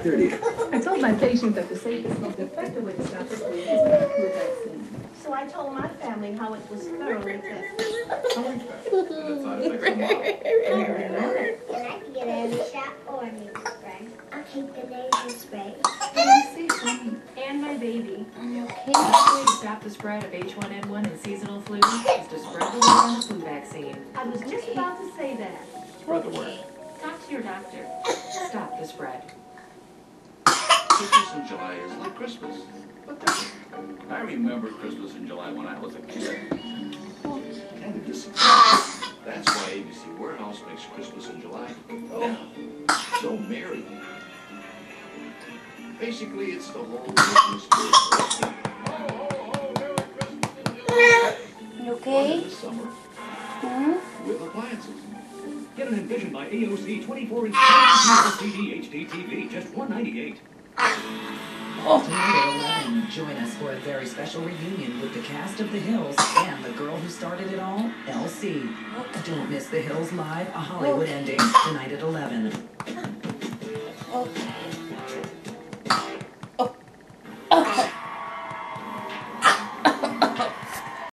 30th. I told my patient that the safest, most effective way to stop the flu is with the flu vaccine. So I told my family how it was thoroughly tested. How is that? And the side effects are mild. And I can get every shot or nasal spray. I'll take the nasal spray. And my baby. Okay. The best way to stop the spread of H1N1 and seasonal flu is to spread the word on the flu vaccine. I was just about to say that. Spread the word. Talk to your doctor. Stop the spread. Christmas in July is like Christmas, but different. I remember Christmas in July when I was a kid. Kind of disappointing. That's why ABC Warehouse makes Christmas in July so merry. Basically, it's the whole Christmas spirit. You okay? This summer Hmm? with appliances. Get an Envision by AOC 24-inch LCD HD TV, just $198. Tonight at 11, join us for a very special reunion with the cast of The Hills and the girl who started it all, LC. Don't miss The Hills Live, a Hollywood ending, tonight at 11. Okay.